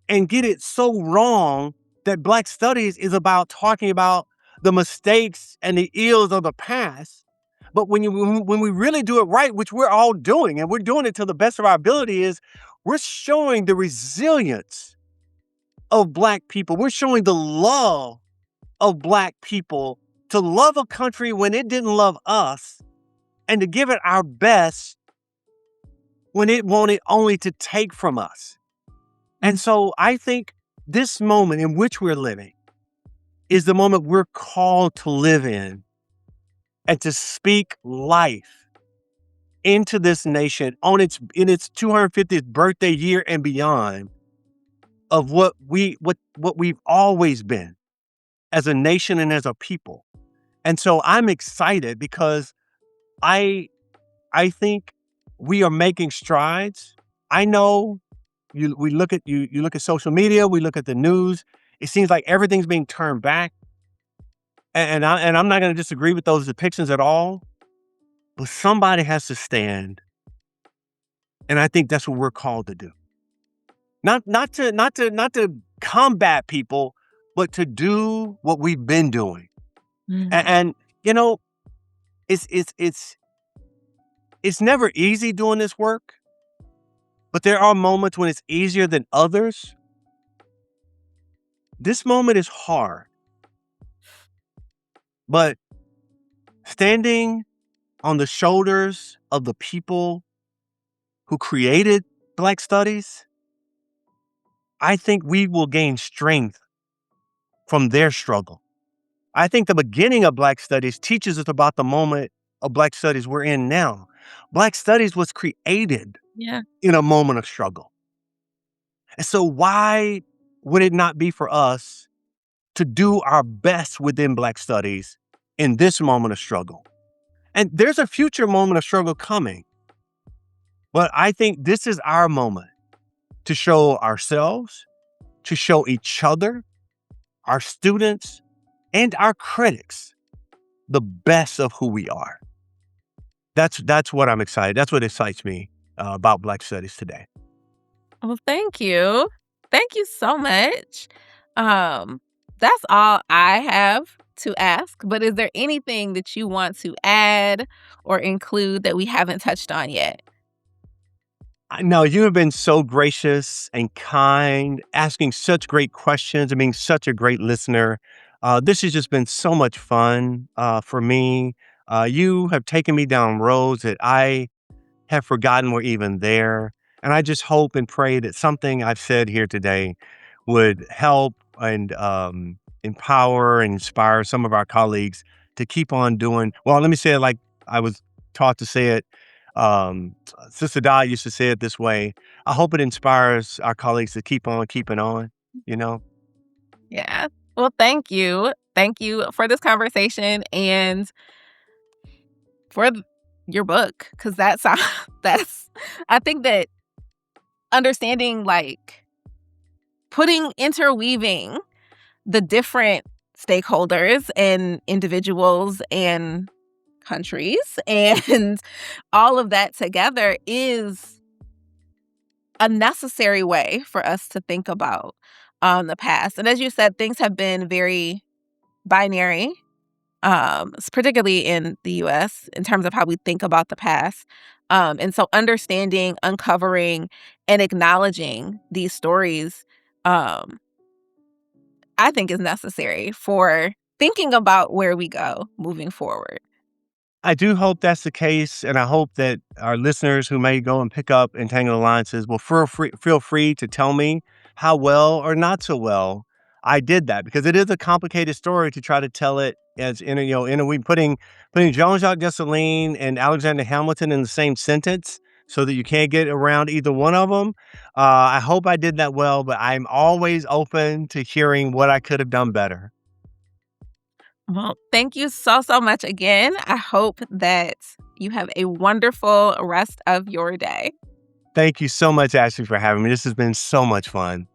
Speaker 2: and get it so wrong that Black studies is about talking about the mistakes and the ills of the past. But when we really do it right, which we're all doing, and we're doing it to the best of our ability, is we're showing the resilience of Black people. We're showing the love of Black people to love a country when it didn't love us and to give it our best when it wanted only to take from us. And so I think this moment in which we're living is the moment we're called to live in and to speak life into this nation in its 250th birthday year and beyond of what we've always been as a nation and as a people. And so I'm excited because I I think we are making strides. I know we look at you look at social media, we look at the news. It seems like everything's being turned back. And I'm not going to disagree with those depictions at all, but somebody has to stand. And I think that's what we're called to do. Not to combat people, but to do what we've been doing. And,
Speaker 1: Mhm.
Speaker 2: and you know, it's it's it's it's never easy doing this work, but there are moments when it's easier than others. This moment is hard, but standing on the shoulders of the people who created Black studies, I think we will gain strength from their struggle. I think the beginning of Black studies teaches us about the moment of Black studies we're in now. Black studies was created
Speaker 1: Yeah.
Speaker 2: in a moment of struggle. And so why would it not be for us to do our best within Black studies in this moment of struggle? And there's a future moment of struggle coming, but I think this is our moment to show ourselves, to show each other, our students, and our critics the best of who we are. That's what I'm excited. That's what excites me about Black studies today.
Speaker 1: Well, thank you. Thank you so much. Um, that's all I have to ask, but is there anything that you want to add or include that we haven't touched on yet?
Speaker 2: No, you have been so gracious and kind, asking such great questions and being such a great listener. This has just been so much fun for me. You have taken me down roads that I have forgotten were even there. And I just hope and pray that something I've said here today would help and empower and inspire some of our colleagues to keep on doing. Well, let me say it like I was taught to say it. Um, Sister Dot used to say it this way. I hope it inspires our colleagues to keep on keeping on, you know?
Speaker 1: Yeah. Well, thank you. Thank you for this conversation and for your book, because that's that's I think that understanding, like, interweaving the different stakeholders and individuals and countries and all of that together is a necessary way for us to think about the past. And as you said, things have been very binary, particularly in the US, in terms of how we think about the past. And so understanding, uncovering, and acknowledging these stories, um, I think is necessary for thinking about where we go moving forward.
Speaker 2: I do hope that's the case, and I hope that our listeners who may go and pick up Entangled Alliances will feel free to tell me how well or not so well I did that, because it is a complicated story to try to tell it as in a, in a way, putting Jean-Jacques Dessalines and Alexander Hamilton in the same sentence so that you can't get around either one of them. I hope I did that well, but I'm always open to hearing what I could have done better.
Speaker 1: Well, thank you so, so much again. I hope that you have a wonderful rest of your day.
Speaker 2: Thank you so much, Ashley, for having me. This has been so much fun.